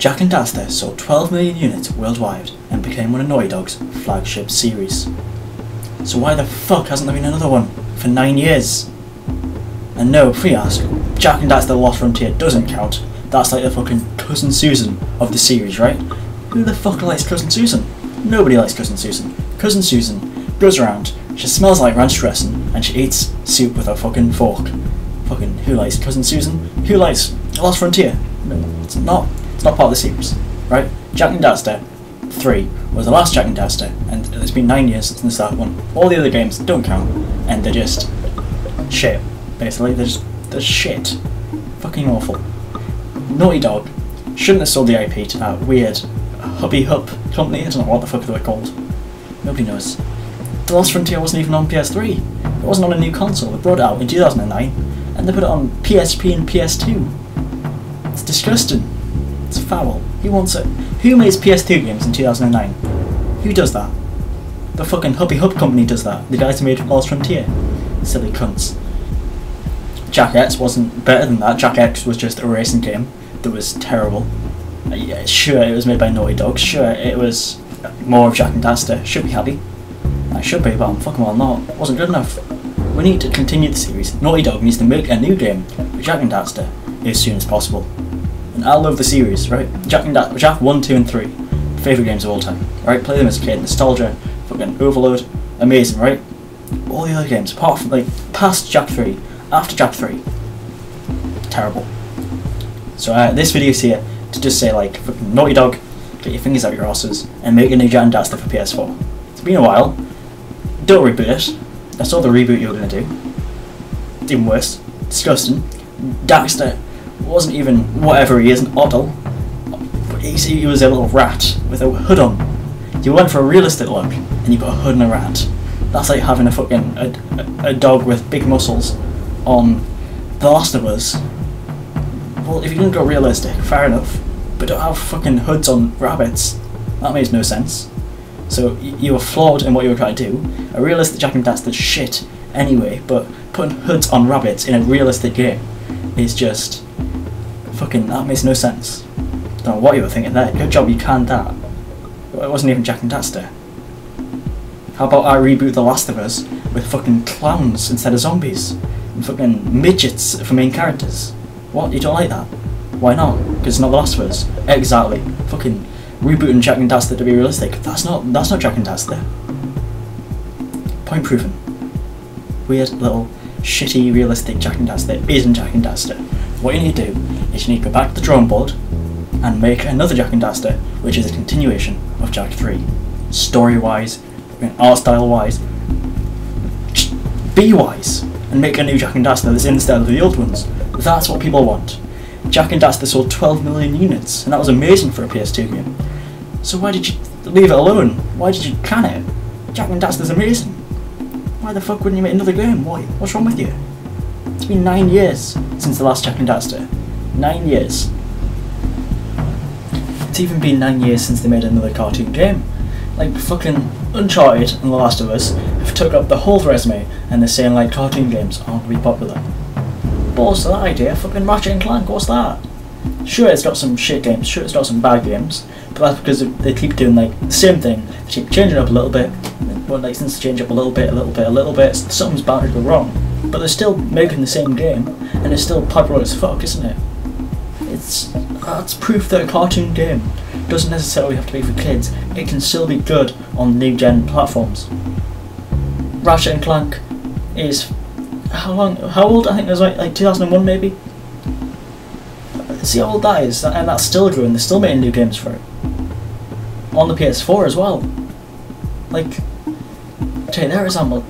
Jak and Daxter sold 12 million units worldwide and became one of Naughty Dog's flagship series. So why the fuck hasn't there been another one for 9 years? And no, before you ask, Jak and Daxter The Lost Frontier doesn't count. That's like the fucking Cousin Susan of the series, right? Who the fuck likes Cousin Susan? Nobody likes Cousin Susan. Cousin Susan goes around, she smells like ranch dressing, and she eats soup with a fucking fork. Fucking who likes Cousin Susan? Who likes The Lost Frontier? No, it's not part of the series, right? Jak and Daxter 3 was the last Jak and Daxter, and it's been 9 years since the start one. All the other games don't count, and they're just shit, basically. They're shit. Fucking awful. Naughty Dog shouldn't have sold the IP to that weird hubby hub company. I don't know what the fuck they were called. Nobody knows. The Lost Frontier wasn't even on PS3. It wasn't on a new console. They brought it out in 2009, and they put it on PSP and PS2. It's disgusting. It's foul. Who wants it? Who makes PS2 games in 2009? Who does that? The fucking Hubby Hub company does that. The guys who made Lost Frontier. Silly cunts. Jak X wasn't better than that. Jak X was just a racing game that was terrible. Yeah, sure, it was made by Naughty Dog. Sure, it was more of Jak and Daxter. Should be happy. I should be, but I'm fucking well not. It wasn't good enough. We need to continue the series. Naughty Dog needs to make a new game for Jak and Daxter as soon as possible. And I love the series, right? Jak and Daxter, Jak 1, 2 and 3, favourite games of all time, right? Play them as a kid, nostalgia, fucking overload, amazing, right? All the other games, apart from, like, past Jak 3, after Jak 3, terrible. So this video's here to just say, like, fucking Naughty Dog, get your fingers out your asses, and make a new Jak and Daxter for PS4. It's been a while, don't reboot it. I saw the reboot you were going to do. It's even worse, disgusting. Daxter wasn't even whatever he is, an oddle, but he was a little rat with a hood on. You went for a realistic look and you got a hood and a rat. That's like having a fucking a dog with big muscles on The Last of Us. Well, if you didn't go realistic, fair enough, but don't have fucking hoods on rabbits. That makes no sense. So you were flawed in what you were trying to do. A realistic Jak and Daxter shit anyway, but putting hoods on rabbits in a realistic game is just fucking, that makes no sense. Don't know what you were thinking there. Good job you canned that. It wasn't even Jak and Daxter. How about I reboot The Last of Us with fucking clowns instead of zombies? And fucking midgets for main characters? What? You don't like that? Why not? Because it's not The Last of Us. Exactly. Fucking rebooting Jak and Daxter to be realistic. That's not Jak and Daxter. Point proven. Weird little shitty realistic Jak and Daxter isn't Jak and Daxter. What you need to do is you need to go back to the drawing board and make another Jak and Daxter, which is a continuation of Jak 3. Story wise, art style wise, be wise, and make a new Jak and Daxter that's in the style of the old ones. That's what people want. Jak and Daxter sold 12 million units, and that was amazing for a PS2 game. So why did you leave it alone? Why did you can it? Jak and Daxter's amazing. Why the fuck wouldn't you make another game? Why? What's wrong with you? It's been 9 years since the last Jak and Daxter. 9 years. It's even been 9 years since they made another cartoon game. Like fucking Uncharted and The Last of Us have took up the whole resume and they're saying like cartoon games aren't really popular. Balls to that idea, fucking Ratchet and Clank, what's that? Sure it's got some shit games, sure it's got some bad games, but that's because they keep doing like the same thing, they keep changing it up a little bit, well like since they change up a little bit, something's bound to go wrong. But they're still making the same game, and it's still popular as fuck, isn't it? That's proof that a cartoon game doesn't necessarily have to be for kids. It can still be good on new gen platforms. Ratchet and Clank is how old? I think it was like 2001 maybe. See how old that is, and that's still growing. They're still making new games for it on the PS4 as well. Like, take their example.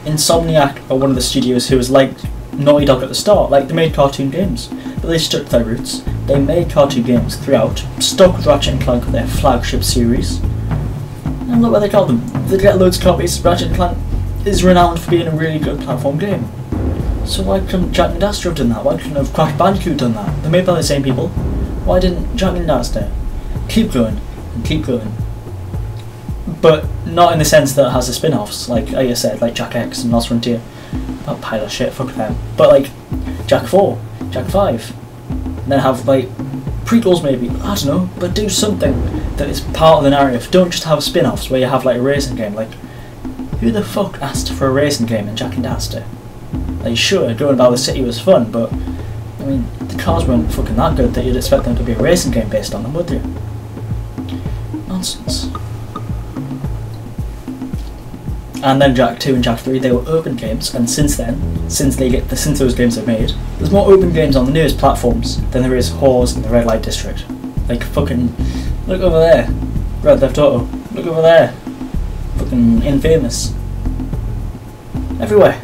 Insomniac are one of the studios who was like Naughty Dog at the start. Like, they made cartoon games, but they stuck to their roots. They made cartoon games throughout, stuck with Ratchet and Clank with their flagship series, and look what they got them. They get loads of copies. Ratchet and Clank is renowned for being a really good platform game. So why couldn't Jak and Daxter have done that? Why couldn't have Crash Bandicoot done that? They're made by the same people. Why didn't Jak and Daxter keep going and keep going? But not in the sense that it has the spin-offs, like I said, like Jak X and Lost Frontier. That pile of shit, fuck them. But like Jak 4, Jak 5, And then have like prequels maybe, I don't know, but do something that is part of the narrative. Don't just have spin-offs where you have like a racing game. Like, who the fuck asked for a racing game in Jak and Daxter? Like, sure, going about the city was fun, but I mean, the cars weren't fucking that good that you'd expect them to be a racing game based on them, would you? Nonsense. And then Jak 2 and Jak 3, they were open games, and since then, since those games are made, there's more open games on the newest platforms than there is whores in the red light district. Like, fucking, look over there, Red Theft Auto, look over there, fucking Infamous. Everywhere.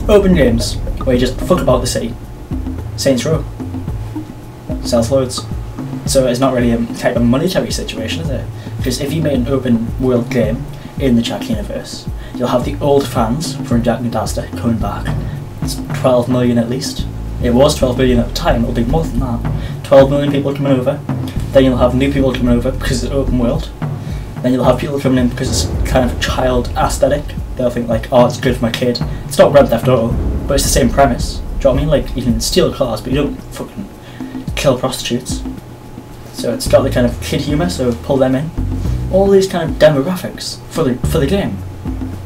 Open games, where you just fuck about the city. Saints Row. Sells loads. So it's not really a type of monetary situation, is it? Because if you made an open world game in the Jak universe, you'll have the old fans from Jak and Daxter coming back. It's 12 million at least. It was 12 million at the time, it'll be more than that. 12 million people coming over. Then you'll have new people coming over because it's open world. Then you'll have people coming in because it's kind of a child aesthetic. They'll think like, oh, it's good for my kid. It's not Red Theft Auto, but it's the same premise. Do you know what I mean? Like, you can steal cars, but you don't fucking kill prostitutes. So it's got the kind of kid humour, so pull them in. All these kind of demographics for the game.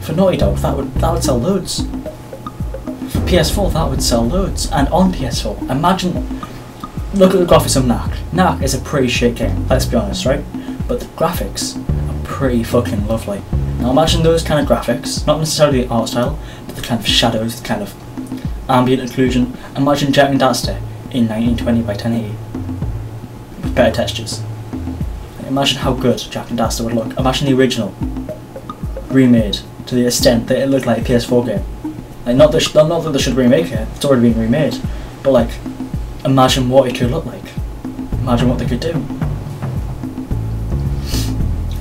For Naughty Dog, that would sell loads. For PS4, that would sell loads. And on PS4, imagine, look at the graphics of Knack. Knack is a pretty shit game, let's be honest, right? But the graphics are pretty fucking lovely. Now imagine those kind of graphics, not necessarily the art style, but the kind of shadows, the kind of ambient occlusion. Imagine Jak and Daxter in 1920 by 1080 with better textures. Imagine how good Jak and Daxter would look. Imagine the original remade to the extent that it looked like a PS4 game. Like, not that they should remake it, it's already been remade, but like, imagine what it could look like. Imagine what they could do.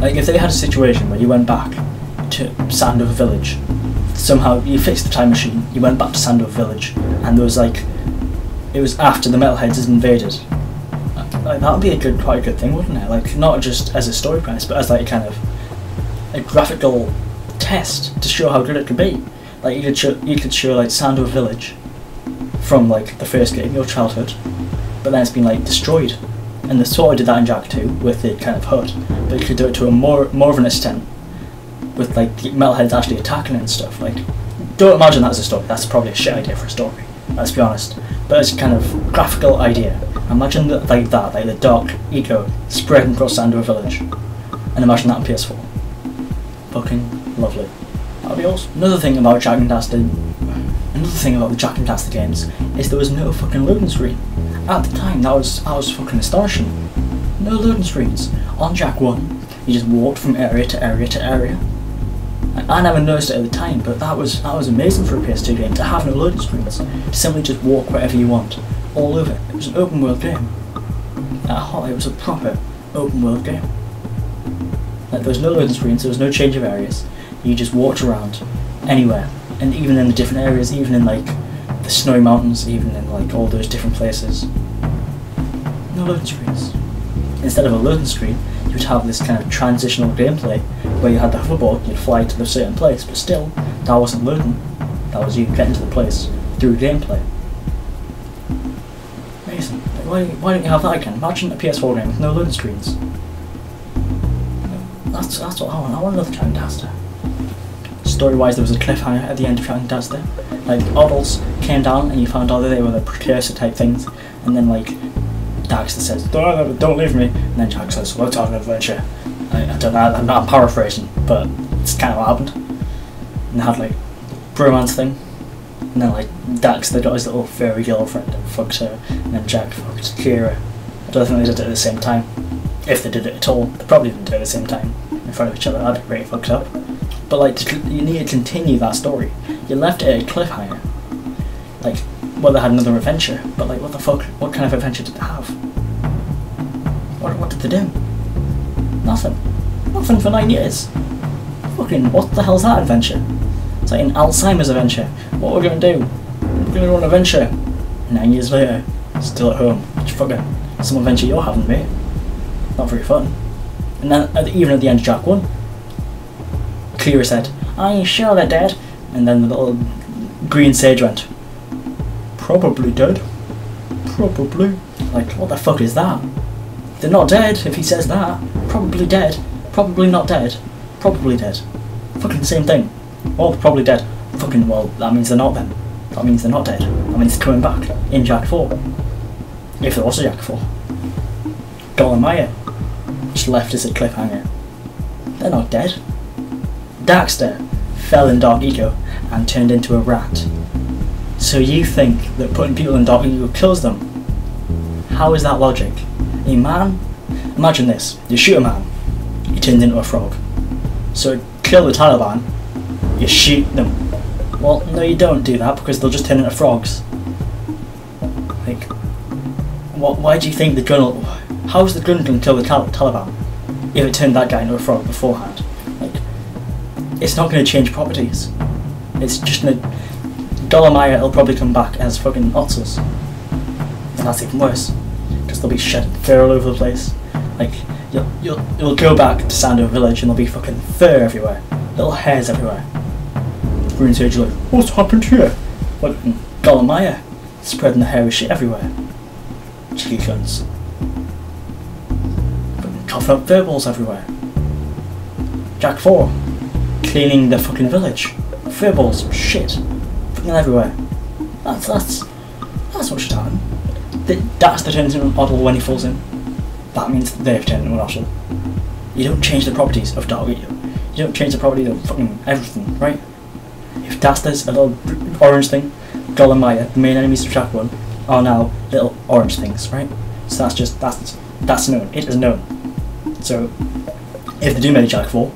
Like, if they had a situation where you went back to Sandover Village, somehow you fixed the time machine, you went back to Sandover Village, and there was like, it was after the Metalheads had invaded. Like, that would be quite a good thing, wouldn't it? Like, not just as a story premise, but as like a kind of a graphical test to show how good it could be. Like, you could show like Sandover Village from like the first game, your childhood, but then it's been like destroyed. And they sort of did that in Jak 2 with the kind of hut, but you could do it to a more of an extent with like the Metalheads actually attacking it and stuff. Like, don't imagine that as a story. That's probably a shit idea for a story. Let's be honest. But it's a kind of graphical idea. Imagine that, like the dark eco spreading across Sandover Village, and imagine that on PS4. Fucking lovely. That'd be awesome. Another thing about Jak and Daxter, another thing about the Jak and Daxter games is there was no fucking loading screen. At the time, that was fucking astonishing. No loading screens. On Jak 1, you just walked from area to area to area. I never noticed it at the time, but that was amazing for a PS2 game to have no loading screens. To simply just walk wherever you want, all over. It was an open world game. At heart, it was a proper open world game. Like, there was no loading screens, there was no change of areas. You just walked around anywhere, and even in the different areas, even in like the snowy mountains, even in like all those different places. No loading screens. Instead of a loading screen, you would have this kind of transitional gameplay where you had the hoverboard, you'd fly to a certain place, but still, that wasn't loading. That was you getting to the place through gameplay. Amazing. Like, why don't you have that again? Imagine a PS4 game with no loading screens. That's what I want. I want another Jak and Daxter. Story-wise, there was a cliffhanger at the end of Jak and Daxter. Like, Oddles came down and you found out that they were the precursor type things, and then like Daxter says, don't leave me, and then Jak says, let's have an adventure. I don't know, I'm not paraphrasing, but it's kind of what happened. And they had like bromance thing, and then like Daxter got his little furry girlfriend and fucked her, and then Jak fucked Kira. I don't think they did it at the same time. If they did it at all, they probably didn't do it at the same time in front of each other. That'd be really fucked up. But like, you need to continue that story. You left it at a cliffhanger. Like, well, they had another adventure, but like, what the fuck? What kind of adventure did they have? What did they do? Nothing. Nothing for 9 years. Fucking, what the hell's that adventure? It's like an Alzheimer's adventure. What we're gonna do? We're gonna go on an adventure. 9 years later, still at home. It's fucking some adventure you're having, mate. Not very fun. And then, even at the end of Jak 1, Kira said, "Are you sure they're dead?" And then the little green sage went, "Probably dead. Probably. Like, what the fuck is that? They're not dead, if he says that. Probably dead. Probably not dead. Probably dead. Fucking same thing. Oh, probably dead. Fucking, well, that means they're not then. That means they're not dead. That means they're coming back in Jak 4. If there was a Jak 4. Golemaya. Just left as a cliffhanger. They're not dead. Daxter fell in Dark Eco and turned into a rat. So you think that putting people in Dark Eco kills them? How is that logic? A man? Imagine this. You shoot a man, he turns into a frog. So kill the Taliban, you shoot them. Well, no you don't do that because they'll just turn into frogs. Like, why do you think the gun will... How is the gun going to kill the Taliban if it turned that guy into a frog beforehand? Like, it's not going to change properties. It's just going to... Golemaya will probably come back as fucking otzels. And that's even worse. Because they'll be shedding fur all over the place. Like, you'll go back to Sandow Village and there'll be fucking fur everywhere. Little hairs everywhere. Green Sage like, what's happened here? Fucking Golemaya spreading the hairy shit everywhere. Cheeky cunts. Fucking coughing up fur balls everywhere. Jak 4 cleaning the fucking village. Fur balls, shit. Fucking everywhere. That's what should happen. That's the turns into an oddle when he falls in. That means they've turned into an oddle. You don't change the properties of Dark Eco. You don't change the properties of fucking everything, right? If Daxter's a little orange thing, Golemaya, the main enemies of Jak 1, are now little orange things, right? So that's known. It is known. So if they do make Jak 4,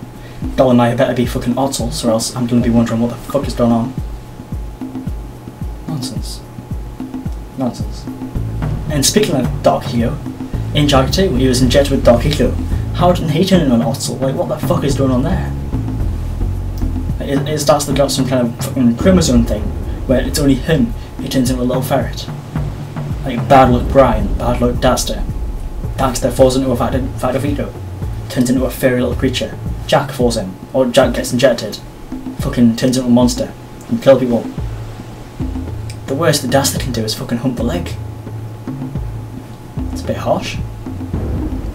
Golemaya better be fucking oddles, or else I'm gonna be wondering what the fuck is going on. Nonsense. Nonsense. And speaking of Dark Eco, in Jak 2 he was injected with Dark Eco. How didn't he turn into an oddle? Like, what the fuck is going on there? Is Daxter got some kind of fucking chromosome thing where it's only him who turns into a little ferret? Like bad luck Brian, bad luck Daxter. Daxter falls into a vat of Eco, turns into a fairy little creature. Jak falls in, or Jak gets injected, fucking turns into a monster and kill people. The worst that Daxter can do is fucking hump the leg. It's a bit harsh.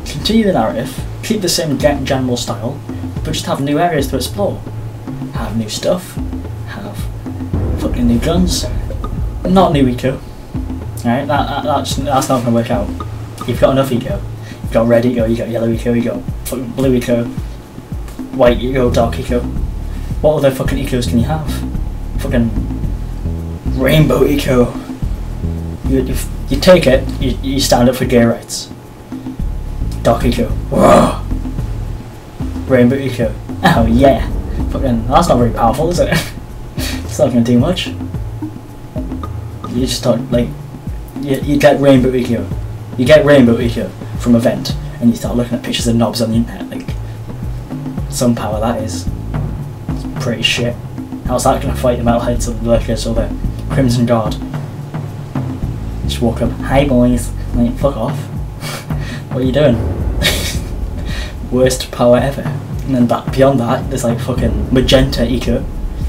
Continue the narrative, keep the same general style, but just have new areas to explore. Have new stuff, have fucking new guns, not new Eco. Alright, that's not going to work out. You've got enough Eco. You've got red Eco, you've got yellow Eco, you've got fucking blue Eco, white Eco, dark Eco. What other fucking Ecos can you have? Fucking rainbow Eco. You take it, you stand up for gay rights. Dark Eco. Whoa. Rainbow Eco. Oh yeah. Fucking, that's not very powerful, is it? It's not going to do much. You just start, like, you get Rainbow Eco. You get Rainbow Eco from a vent, and you start looking at pictures of knobs on the internet, like, some power that is. It's pretty shit. How's that going to fight the metalheads or the lurkers or the Crimson Guard? Just walk up, hi boys, like, fuck off. What are you doing? Worst power ever. And then beyond that, there's like fucking magenta Eco.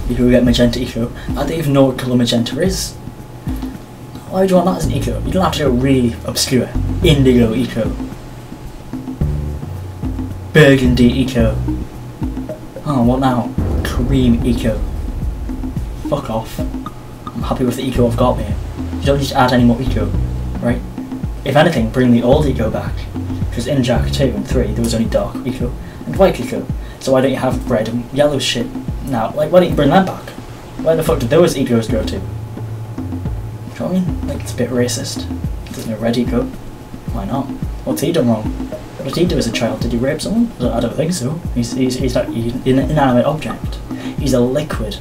You can get magenta Eco. I don't even know what colour magenta is. Why would you want that as an Eco? You don't have to go really obscure. Indigo Eco. Burgundy Eco. Oh, what now? Cream Eco. Fuck off. I'm happy with the Eco I've got here. You don't need to add any more Eco, right? If anything, bring the old Eco back. Because in Jak 2 and 3 there was only dark Eco and white Eco. So why don't you have red and yellow shit now? Like, why don't you bring that back? Where the fuck did those Ecos go to? Do you know what I mean? Like, it's a bit racist. There's no red Eco. Why not? What's he done wrong? What did he do as a child? Did he rape someone? I don't think so. He's like an inanimate object. He's a liquid.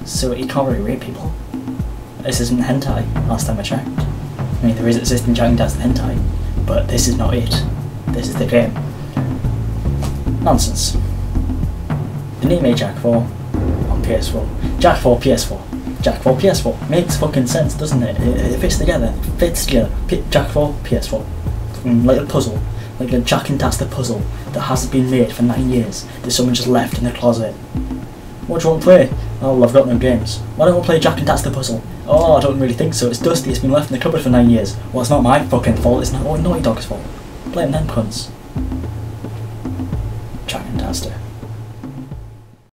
So he can't really rape people. This isn't hentai, last time I checked. I mean, there is existing Jak and Daxter hentai, but this is not it. This is the game. Nonsense. The new made Jak 4 on PS4. Jak 4 PS4. Jak 4 PS4. Makes fucking sense, doesn't it? It fits together. It fits together. Jak 4 PS4. Like a puzzle. Like a Jak and Daxter puzzle that hasn't been made for 9 years. That someone just left in the closet. What do you want to play? Oh, well, I've got no games. Why don't we play Jak and Daxter puzzle? Oh, I don't really think so. It's dusty. It's been left in the cupboard for 9 years. Well, it's not my fucking fault. It's not Naughty Dog's fault. Blame them cunts. Jak and Daxter.